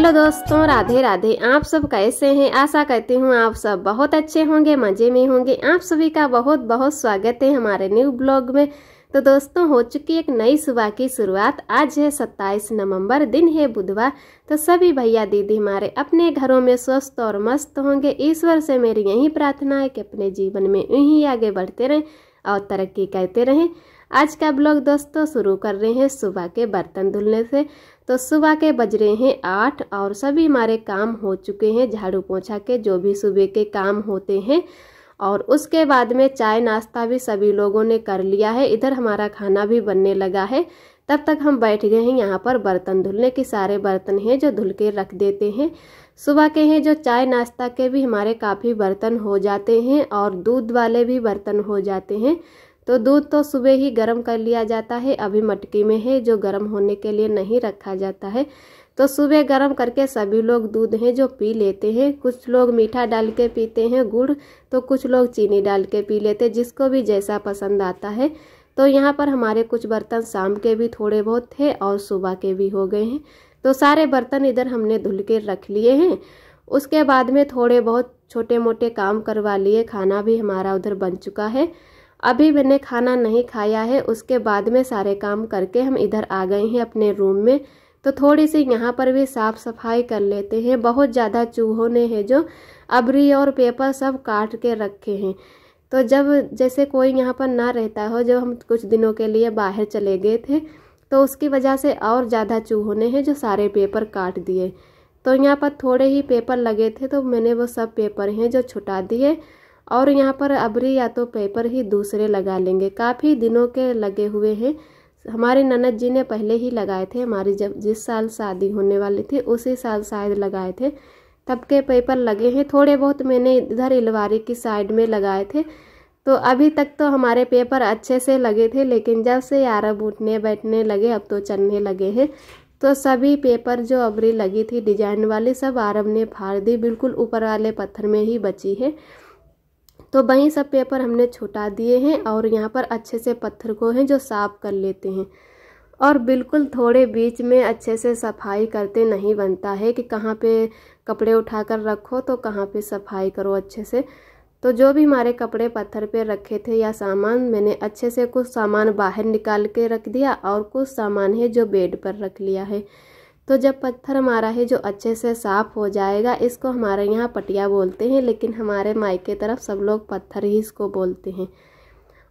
Hello दोस्तों, राधे राधे। आप सब कैसे हैं? आशा करती हूँ आप सब बहुत अच्छे होंगे, मज़े में होंगे। आप सभी का बहुत बहुत स्वागत है हमारे न्यू ब्लॉग में। तो दोस्तों, हो चुकी एक नई सुबह की शुरुआत। आज है 27 नवंबर, दिन है बुधवार। तो सभी भैया दीदी हमारे अपने घरों में स्वस्थ और मस्त होंगे। ईश्वर से मेरी यही प्रार्थना है कि अपने जीवन में यूं ही आगे बढ़ते रहें और तरक्की करते रहें। आज का ब्लॉग दोस्तों शुरू कर रहे हैं सुबह के बर्तन धुलने से। तो सुबह के बज रहे हैं 8 और सभी हमारे काम हो चुके हैं, झाड़ू पोछा के जो भी सुबह के काम होते हैं। और उसके बाद में चाय नाश्ता भी सभी लोगों ने कर लिया है। इधर हमारा खाना भी बनने लगा है। तब तक हम बैठ गए हैं यहाँ पर बर्तन धुलने की। सारे बर्तन हैं जो धुल के रख देते हैं। सुबह के हैं जो चाय नाश्ता के भी हमारे काफ़ी बर्तन हो जाते हैं और दूध वाले भी बर्तन हो जाते हैं। तो दूध तो सुबह ही गर्म कर लिया जाता है, अभी मटकी में है जो गर्म होने के लिए नहीं रखा जाता है। तो सुबह गर्म करके सभी लोग दूध है जो पी लेते हैं। कुछ लोग मीठा डाल के पीते हैं गुड़, तो कुछ लोग चीनी डाल के पी लेते हैं, जिसको भी जैसा पसंद आता है। तो यहाँ पर हमारे कुछ बर्तन शाम के भी थोड़े बहुत थे और सुबह के भी हो गए हैं। तो सारे बर्तन इधर हमने धुल के रख लिए हैं। उसके बाद में थोड़े बहुत छोटे मोटे काम करवा लिए। खाना भी हमारा उधर बन चुका है। अभी मैंने खाना नहीं खाया है। उसके बाद में सारे काम करके हम इधर आ गए हैं अपने रूम में। तो थोड़ी सी यहाँ पर भी साफ़ सफाई कर लेते हैं। बहुत ज़्यादा चूहों ने है जो अबरी और पेपर सब काट के रखे हैं। तो जब जैसे कोई यहाँ पर ना रहता हो, जब हम कुछ दिनों के लिए बाहर चले गए थे, तो उसकी वजह से और ज़्यादा चूहों ने है जो सारे पेपर काट दिए। तो यहाँ पर थोड़े ही पेपर लगे थे, तो मैंने वो सब पेपर हैं जो छुटा दिए और यहाँ पर अबरी या तो पेपर ही दूसरे लगा लेंगे। काफ़ी दिनों के लगे हुए हैं। हमारी ननद जी ने पहले ही लगाए थे। हमारी जब जिस साल शादी होने वाली थी उसी साल शायद लगाए थे, तब के पेपर लगे हैं। थोड़े बहुत मैंने इधर अलमारी की साइड में लगाए थे। तो अभी तक तो हमारे पेपर अच्छे से लगे थे, लेकिन जब से अरब उठने बैठने लगे अब तो चलने लगे हैं। तो सभी पेपर जो अबरी लगी थी डिजाइन वाली सब अरब ने फाड़ दी। बिल्कुल ऊपर वाले पत्थर में ही बची है। तो वहीं सब पेपर हमने छुटा दिए हैं और यहाँ पर अच्छे से पत्थर को है जो साफ कर लेते हैं। और बिल्कुल थोड़े बीच में अच्छे से सफाई करते नहीं बनता है कि कहाँ पे कपड़े उठाकर रखो तो कहाँ पे सफाई करो अच्छे से। तो जो भी हमारे कपड़े पत्थर पे रखे थे या सामान, मैंने अच्छे से कुछ सामान बाहर निकाल के रख दिया और कुछ सामान है जो बेड पर रख लिया है। तो जब पत्थर हमारा है जो अच्छे से साफ़ हो जाएगा, इसको हमारे यहाँ पटिया बोलते हैं, लेकिन हमारे मायके तरफ सब लोग पत्थर ही इसको बोलते हैं।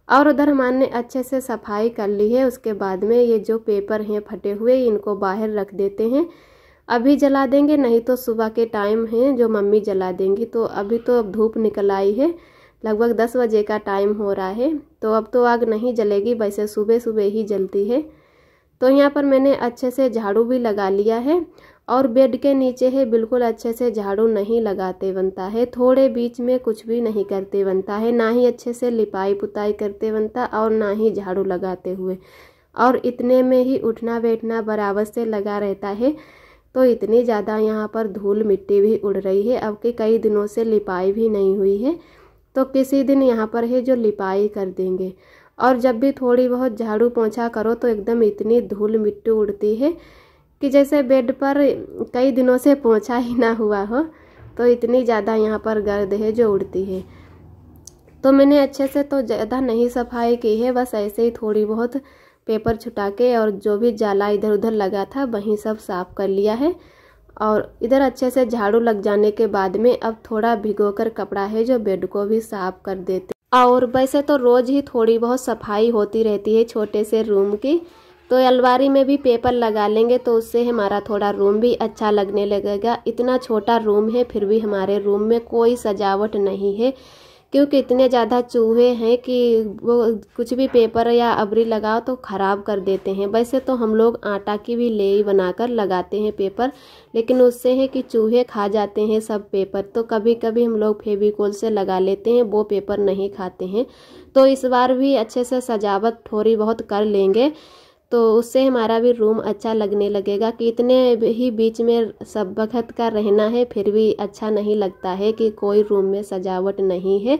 और उधर हमारे अच्छे से सफाई कर ली है। उसके बाद में ये जो पेपर हैं फटे हुए, इनको बाहर रख देते हैं। अभी जला देंगे, नहीं तो सुबह के टाइम है जो मम्मी जला देंगी। तो अभी तो अब धूप निकल आई है, लगभग 10 बजे का टाइम हो रहा है। तो अब तो आग नहीं जलेगी, वैसे सुबह सुबह ही जलती है। तो यहाँ पर मैंने अच्छे से झाड़ू भी लगा लिया है। और बेड के नीचे है बिल्कुल अच्छे से झाड़ू नहीं लगाते बनता है। थोड़े बीच में कुछ भी नहीं करते बनता है, ना ही अच्छे से लिपाई पुताई करते बनता और ना ही झाड़ू लगाते हुए। और इतने में ही उठना बैठना बराबर से लगा रहता है। तो इतनी ज़्यादा यहाँ पर धूल मिट्टी भी उड़ रही है। अब के कई दिनों से लिपाई भी नहीं हुई है, तो किसी दिन यहाँ पर है जो लिपाई कर देंगे। और जब भी थोड़ी बहुत झाड़ू पोंछा करो तो एकदम इतनी धूल मिट्टी उड़ती है कि जैसे बेड पर कई दिनों से पोंछा ही ना हुआ हो। तो इतनी ज़्यादा यहाँ पर गर्द है जो उड़ती है। तो मैंने अच्छे से तो ज़्यादा नहीं सफाई की है, बस ऐसे ही थोड़ी बहुत पेपर छुटा के और जो भी जाला इधर उधर लगा था वहीं सब साफ़ कर लिया है। और इधर अच्छे से झाड़ू लग जाने के बाद में अब थोड़ा भिगोकर कपड़ा है जो बेड को भी साफ़ कर देते। और वैसे तो रोज़ ही थोड़ी बहुत सफाई होती रहती है छोटे से रूम की। तो अलमारी में भी पेपर लगा लेंगे तो उससे हमारा थोड़ा रूम भी अच्छा लगने लगेगा। इतना छोटा रूम है फिर भी हमारे रूम में कोई सजावट नहीं है, क्योंकि इतने ज़्यादा चूहे हैं कि वो कुछ भी पेपर या अबरी लगाओ तो ख़राब कर देते हैं। वैसे तो हम लोग आटा की भी लेई बनाकर लगाते हैं पेपर, लेकिन उससे है कि चूहे खा जाते हैं सब पेपर। तो कभी कभी हम लोग फेविकोल से लगा लेते हैं, वो पेपर नहीं खाते हैं। तो इस बार भी अच्छे से सजावट थोड़ी बहुत कर लेंगे, तो उससे हमारा भी रूम अच्छा लगने लगेगा। कि इतने ही बीच में सब वक्त का रहना है फिर भी अच्छा नहीं लगता है कि कोई रूम में सजावट नहीं है।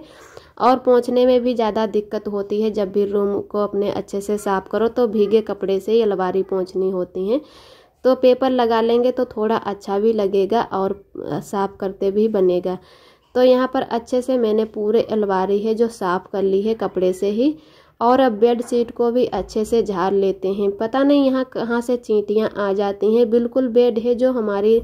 और पोंछने में भी ज़्यादा दिक्कत होती है। जब भी रूम को अपने अच्छे से साफ़ करो तो भीगे कपड़े से ही अलमारी पोंछनी होती हैं। तो पेपर लगा लेंगे तो थोड़ा अच्छा भी लगेगा और साफ़ करते भी बनेगा। तो यहाँ पर अच्छे से मैंने पूरे अलमारी है जो साफ़ कर ली है कपड़े से ही। और अब बेड शीट को भी अच्छे से झाड़ लेते हैं। पता नहीं यहाँ कहाँ से चींटियाँ आ जाती हैं। बिल्कुल बेड है जो हमारी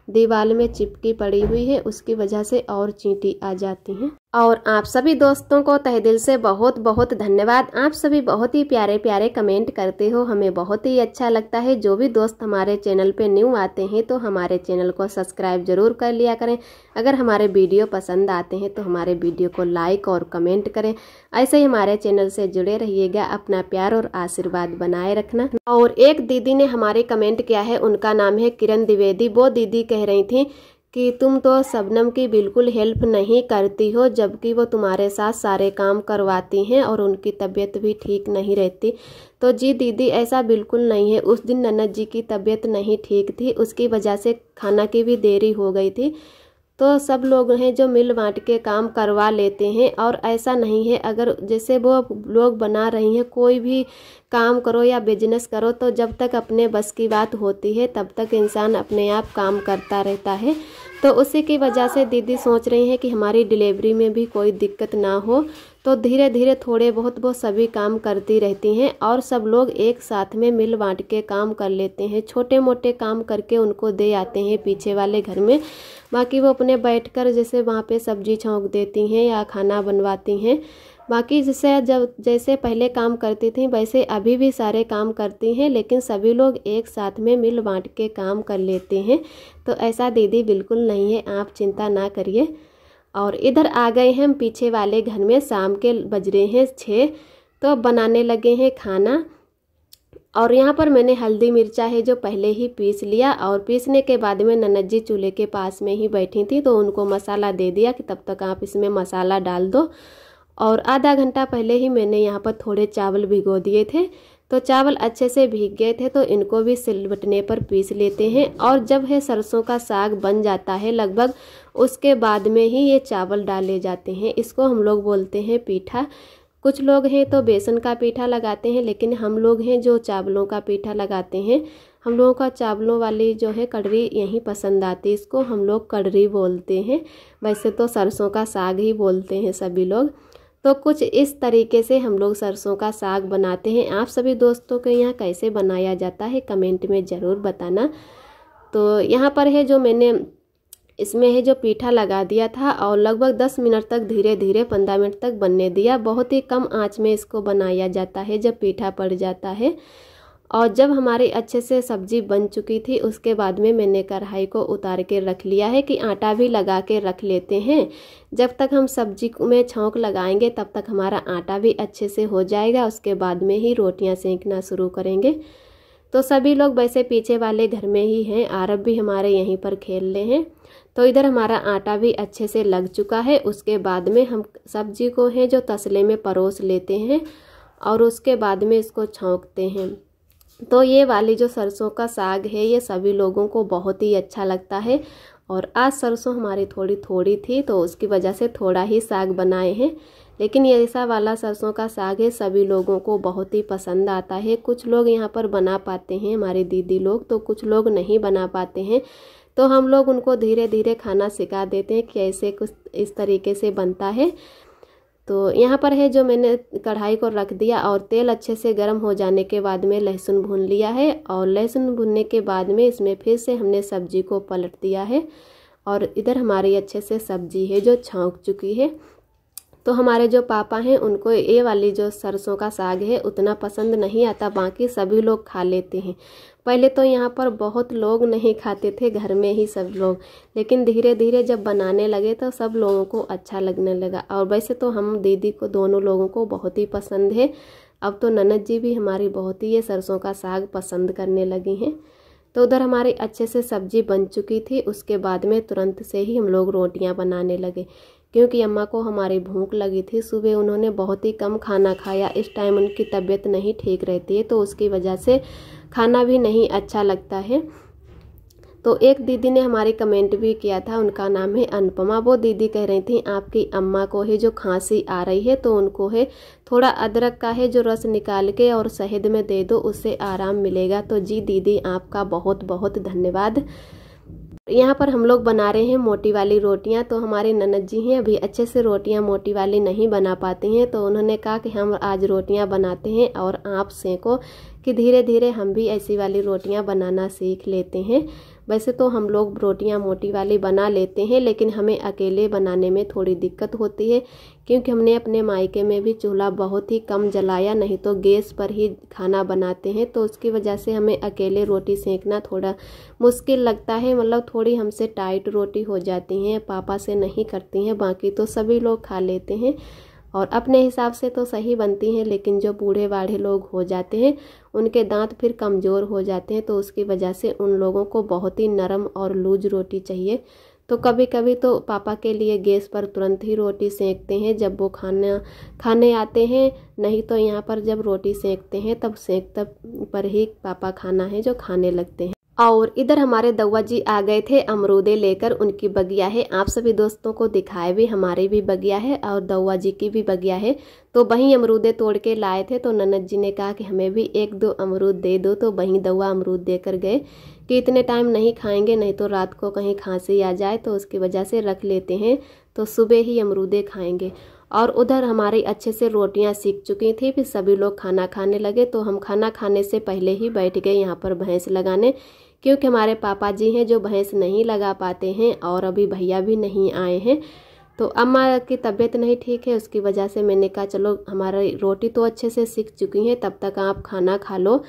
दीवार में चिपकी पड़ी हुई है, उसकी वजह से और चींटी आ जाती हैं। और आप सभी दोस्तों को तहे दिल से बहुत बहुत धन्यवाद। आप सभी बहुत ही प्यारे प्यारे कमेंट करते हो, हमें बहुत ही अच्छा लगता है। जो भी दोस्त हमारे चैनल पे न्यू आते हैं तो हमारे चैनल को सब्सक्राइब जरूर कर लिया करें। अगर हमारे वीडियो पसंद आते हैं तो हमारे वीडियो को लाइक और कमेंट करें। ऐसे ही हमारे चैनल से जुड़े रहिएगा। अपना प्यार और आशीर्वाद बनाए रखना। और एक दीदी ने हमारे कमेंट किया है, उनका नाम है किरण द्विवेदी। वो दीदी कह रही थी कि तुम तो शबनम की बिल्कुल हेल्प नहीं करती हो, जबकि वो तुम्हारे साथ सारे काम करवाती हैं और उनकी तबीयत भी ठीक नहीं रहती। तो जी दीदी, ऐसा बिल्कुल नहीं है। उस दिन ननद जी की तबीयत नहीं ठीक थी, उसकी वजह से खाना की भी देरी हो गई थी। तो सब लोग हैं जो मिल बांट के काम करवा लेते हैं। और ऐसा नहीं है, अगर जैसे वो लोग बना रही हैं, कोई भी काम करो या बिजनेस करो तो जब तक अपने बस की बात होती है तब तक इंसान अपने आप काम करता रहता है। तो उसी की वजह से दीदी सोच रही हैं कि हमारी डिलीवरी में भी कोई दिक्कत ना हो। तो धीरे धीरे थोड़े बहुत वो सभी काम करती रहती हैं और सब लोग एक साथ में मिल बांट के काम कर लेते हैं। छोटे मोटे काम करके उनको दे आते हैं पीछे वाले घर में। बाकी वो अपने बैठकर जैसे वहाँ पे सब्जी छौंक देती हैं या खाना बनवाती हैं। बाकी जैसे पहले काम करती थी वैसे अभी भी सारे काम करती हैं, लेकिन सभी लोग एक साथ में मिल बांट के काम कर लेते हैं। तो ऐसा दीदी बिल्कुल नहीं है, आप चिंता ना करिए। और इधर आ गए हैं हम पीछे वाले घर में। शाम के बज रहे हैं 6, तो बनाने लगे हैं खाना। और यहाँ पर मैंने हल्दी मिर्चा है जो पहले ही पीस लिया। और पीसने के बाद में ननद जी चूल्हे के पास में ही बैठी थी, तो उनको मसाला दे दिया कि तब तक आप इसमें मसाला डाल दो। और आधा घंटा पहले ही मैंने यहाँ पर थोड़े चावल भिगो दिए थे, तो चावल अच्छे से भीग गए थे, तो इनको भी सिलबट्टे पर पीस लेते हैं। और जब है सरसों का साग बन जाता है लगभग, उसके बाद में ही ये चावल डाले जाते हैं। इसको हम लोग बोलते हैं पीठा। कुछ लोग हैं तो बेसन का पीठा लगाते हैं, लेकिन हम लोग हैं जो चावलों का पीठा लगाते हैं। हम लोगों का चावलों वाली जो है कड़री यहीं पसंद आती है, इसको हम लोग कड़री बोलते हैं। वैसे तो सरसों का साग ही बोलते हैं सभी लोग। तो कुछ इस तरीके से हम लोग सरसों का साग बनाते हैं। आप सभी दोस्तों के यहाँ कैसे बनाया जाता है कमेंट में ज़रूर बताना। तो यहाँ पर है जो मैंने इसमें है जो पीठा लगा दिया था और लगभग 10 मिनट तक धीरे धीरे 15 मिनट तक बनने दिया। बहुत ही कम आंच में इसको बनाया जाता है जब पीठा पड़ जाता है। और जब हमारी अच्छे से सब्जी बन चुकी थी उसके बाद में मैंने कढ़ाई को उतार के रख लिया है कि आटा भी लगा के रख लेते हैं। जब तक हम सब्जी में छौंक लगाएंगे तब तक हमारा आटा भी अच्छे से हो जाएगा, उसके बाद में ही रोटियां सेंकना शुरू करेंगे। तो सभी लोग वैसे पीछे वाले घर में ही हैं, आरब भी हमारे यहीं पर खेल रहे हैं। तो इधर हमारा आटा भी अच्छे से लग चुका है। उसके बाद में हम सब्जी को है जो तसले में परोस लेते हैं और उसके बाद में इसको छौंकते हैं। तो ये वाली जो सरसों का साग है ये सभी लोगों को बहुत ही अच्छा लगता है। और आज सरसों हमारी थोड़ी थोड़ी थी तो उसकी वजह से थोड़ा ही साग बनाए हैं, लेकिन ये ऐसा वाला सरसों का साग है सभी लोगों को बहुत ही पसंद आता है। कुछ लोग यहाँ पर बना पाते हैं, हमारे दीदी लोग, तो कुछ लोग नहीं बना पाते हैं। तो हम लोग उनको धीरे धीरे खाना सिखा देते हैं कि ऐसे कुछ इस तरीके से बनता है। तो यहाँ पर है जो मैंने कढ़ाई को रख दिया और तेल अच्छे से गर्म हो जाने के बाद में लहसुन भून लिया है। और लहसुन भूनने के बाद में इसमें फिर से हमने सब्जी को पलट दिया है। और इधर हमारी अच्छे से सब्जी है जो छौंक चुकी है। तो हमारे जो पापा हैं उनको ये वाली जो सरसों का साग है उतना पसंद नहीं आता, बाकी सभी लोग खा लेते हैं। पहले तो यहाँ पर बहुत लोग नहीं खाते थे, घर में ही सब लोग, लेकिन धीरे धीरे जब बनाने लगे तो सब लोगों को अच्छा लगने लगा। और वैसे तो हम दीदी को दोनों लोगों को बहुत ही पसंद है। अब तो ननद जी भी हमारी बहुत ही ये सरसों का साग पसंद करने लगी हैं। तो उधर हमारी अच्छे से सब्जी बन चुकी थी। उसके बाद में तुरंत से ही हम लोग रोटियां बनाने लगे, क्योंकि अम्मा को हमारी भूख लगी थी। सुबह उन्होंने बहुत ही कम खाना खाया, इस टाइम उनकी तबीयत नहीं ठीक रहती है तो उसकी वजह से खाना भी नहीं अच्छा लगता है। तो एक दीदी ने हमारी कमेंट भी किया था, उनका नाम है अनुपमा। वो दीदी कह रही थी आपकी अम्मा को है जो खांसी आ रही है तो उनको है थोड़ा अदरक का है जो रस निकाल के और शहद में दे दो, उससे आराम मिलेगा। तो जी दीदी आपका बहुत बहुत धन्यवाद। यहाँ पर हम लोग बना रहे हैं मोटी वाली रोटियाँ। तो हमारी ननद जी हैं अभी अच्छे से रोटियाँ मोटी वाली नहीं बना पाती हैं, तो उन्होंने कहा कि हम आज रोटियाँ बनाते हैं और आप सेंको कि धीरे धीरे हम भी ऐसी वाली रोटियाँ बनाना सीख लेते हैं। वैसे तो हम लोग रोटियाँ मोटी वाली बना लेते हैं, लेकिन हमें अकेले बनाने में थोड़ी दिक्कत होती है, क्योंकि हमने अपने मायके में भी चूल्हा बहुत ही कम जलाया, नहीं तो गैस पर ही खाना बनाते हैं। तो उसकी वजह से हमें अकेले रोटी सेंकना थोड़ा मुश्किल लगता है, मतलब थोड़ी हमसे टाइट रोटी हो जाती हैं, पापा से नहीं करती हैं। बाकी तो सभी लोग खा लेते हैं और अपने हिसाब से तो सही बनती हैं, लेकिन जो बूढ़े बाढ़े लोग हो जाते हैं उनके दांत फिर कमज़ोर हो जाते हैं, तो उसकी वजह से उन लोगों को बहुत ही नरम और लूज रोटी चाहिए। तो कभी कभी तो पापा के लिए गैस पर तुरंत ही रोटी सेंकते हैं जब वो खाने आते हैं, नहीं तो यहाँ पर जब रोटी सेंकते हैं तब पर ही पापा खाना है जो खाने लगते हैं। और इधर हमारे दौवा जी आ गए थे अमरूदे लेकर, उनकी बगिया है, आप सभी दोस्तों को दिखाए भी, हमारी भी बगिया है और दौवा जी की भी बगिया है। तो वहीं अमरूदे तोड़ के लाए थे, तो ननद जी ने कहा कि हमें भी एक दो अमरूद दे दो, तो वहीं दौवा अमरूद देकर गए कि इतने टाइम नहीं खाएंगे, नहीं तो रात को कहीं खांसी आ जाए, तो उसकी वजह से रख लेते हैं, तो सुबह ही अमरूदे खाएंगे। और उधर हमारी अच्छे से रोटियां सीख चुकी थी, फिर सभी लोग खाना खाने लगे, तो हम खाना खाने से पहले ही बैठ गए यहाँ पर भैंस लगाने, क्योंकि हमारे पापा जी हैं जो भैंस नहीं लगा पाते हैं और अभी भैया भी नहीं आए हैं। तो अम्मा की तबीयत नहीं ठीक है, उसकी वजह से मैंने कहा चलो हमारी रोटी तो अच्छे से सीख चुकी हैं, तब तक आप खाना खा लो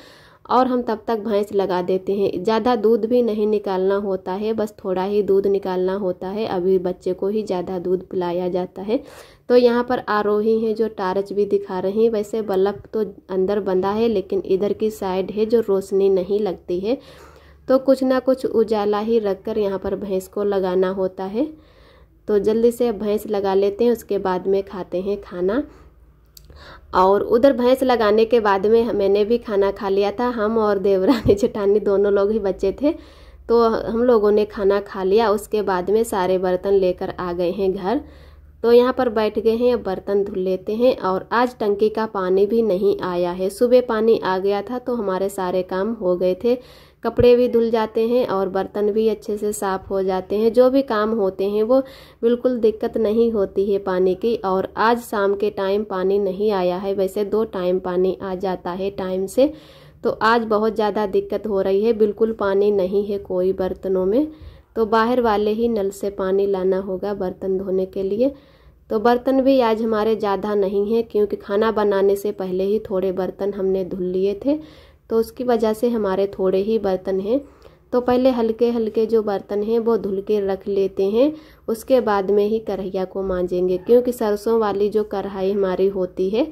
और हम तब तक भैंस लगा देते हैं। ज़्यादा दूध भी नहीं निकालना होता है, बस थोड़ा ही दूध निकालना होता है, अभी बच्चे को ही ज़्यादा दूध पिलाया जाता है। तो यहाँ पर आरोही हैं जो टार्च भी दिखा रही हैं, वैसे बल्ब तो अंदर बंधा है, लेकिन इधर की साइड है जो रोशनी नहीं लगती है, तो कुछ ना कुछ उजाला ही रखकर यहाँ पर भैंस को लगाना होता है। तो जल्दी से भैंस लगा लेते हैं, उसके बाद में खाते हैं खाना। और उधर भैंस लगाने के बाद में मैंने भी खाना खा लिया था, हम और देवरानी जेठानी दोनों लोग ही बच्चे थे, तो हम लोगों ने खाना खा लिया। उसके बाद में सारे बर्तन लेकर आ गए हैं घर, तो यहाँ पर बैठ गए हैं, अब बर्तन धुल लेते हैं। और आज टंकी का पानी भी नहीं आया है, सुबह पानी आ गया था तो हमारे सारे काम हो गए थे, कपड़े भी धुल जाते हैं और बर्तन भी अच्छे से साफ़ हो जाते हैं, जो भी काम होते हैं वो बिल्कुल दिक्कत नहीं होती है पानी की। और आज शाम के टाइम पानी नहीं आया है, वैसे 2 टाइम पानी आ जाता है टाइम से, तो आज बहुत ज़्यादा दिक्कत हो रही है, बिल्कुल पानी नहीं है कोई बर्तनों में, तो बाहर वाले ही नल से पानी लाना होगा बर्तन धोने के लिए। तो बर्तन भी आज हमारे ज़्यादा नहीं है, क्योंकि खाना बनाने से पहले ही थोड़े बर्तन हमने धुल लिए थे, तो उसकी वजह से हमारे थोड़े ही बर्तन हैं। तो पहले हल्के हल्के जो बर्तन हैं वो धुल के रख लेते हैं, उसके बाद में ही कढ़ाइया को मांजेंगे, क्योंकि सरसों वाली जो कढ़ाई हमारी होती है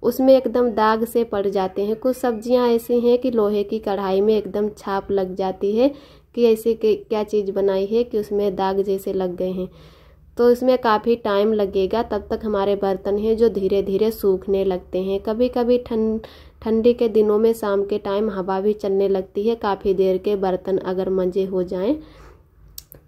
उसमें एकदम दाग से पड़ जाते हैं। कुछ सब्जियां ऐसी हैं कि लोहे की कढ़ाई में एकदम छाप लग जाती है कि ऐसे क्या चीज़ बनाई है कि उसमें दाग जैसे लग गए हैं, तो इसमें काफ़ी टाइम लगेगा, तब तक हमारे बर्तन हैं जो धीरे धीरे सूखने लगते हैं। कभी कभी ठंडी के दिनों में शाम के टाइम हवा भी चलने लगती है, काफ़ी देर के बर्तन अगर मंजे हो जाएं।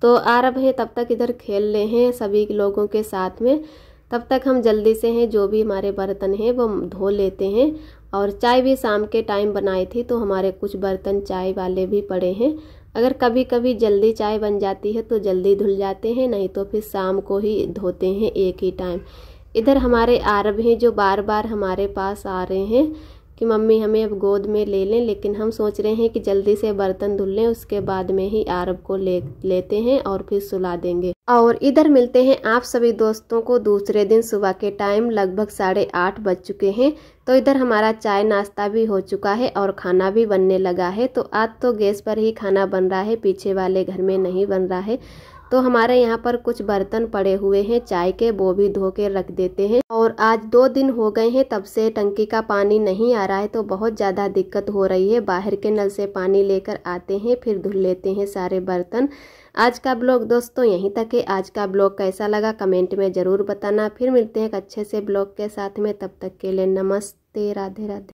तो आरब है तब तक इधर खेल रहे हैं सभी लोगों के साथ में, तब तक हम जल्दी से हैं जो भी हमारे बर्तन हैं वो धो लेते हैं। और चाय भी शाम के टाइम बनाई थी, तो हमारे कुछ बर्तन चाय वाले भी पड़े हैं, अगर कभी कभी जल्दी चाय बन जाती है तो जल्दी धुल जाते हैं, नहीं तो फिर शाम को ही धोते हैं एक ही टाइम। इधर हमारे आरब हैं जो बार बार हमारे पास आ रहे हैं कि मम्मी हमें अब गोद में ले लें, लेकिन हम सोच रहे हैं कि जल्दी से बर्तन धुल लें, उसके बाद में ही आरब को लेते हैं और फिर सुला देंगे। और इधर मिलते हैं आप सभी दोस्तों को दूसरे दिन सुबह के टाइम, लगभग 8:30 बज चुके हैं। तो इधर हमारा चाय नाश्ता भी हो चुका है और खाना भी बनने लगा है। तो आज तो गैस पर ही खाना बन रहा है, पीछे वाले घर में नहीं बन रहा है। तो हमारे यहाँ पर कुछ बर्तन पड़े हुए हैं चाय के, वो भी धो के रख देते हैं। और आज 2 दिन हो गए हैं तब से टंकी का पानी नहीं आ रहा है, तो बहुत ज़्यादा दिक्कत हो रही है। बाहर के नल से पानी लेकर आते हैं, फिर धुल लेते हैं सारे बर्तन। आज का ब्लॉग दोस्तों यहीं तक है। आज का ब्लॉग कैसा लगा कमेंट में ज़रूर बताना। फिर मिलते हैं एक अच्छे से ब्लॉग के साथ में, तब तक के लिए नमस्ते, राधे राधे।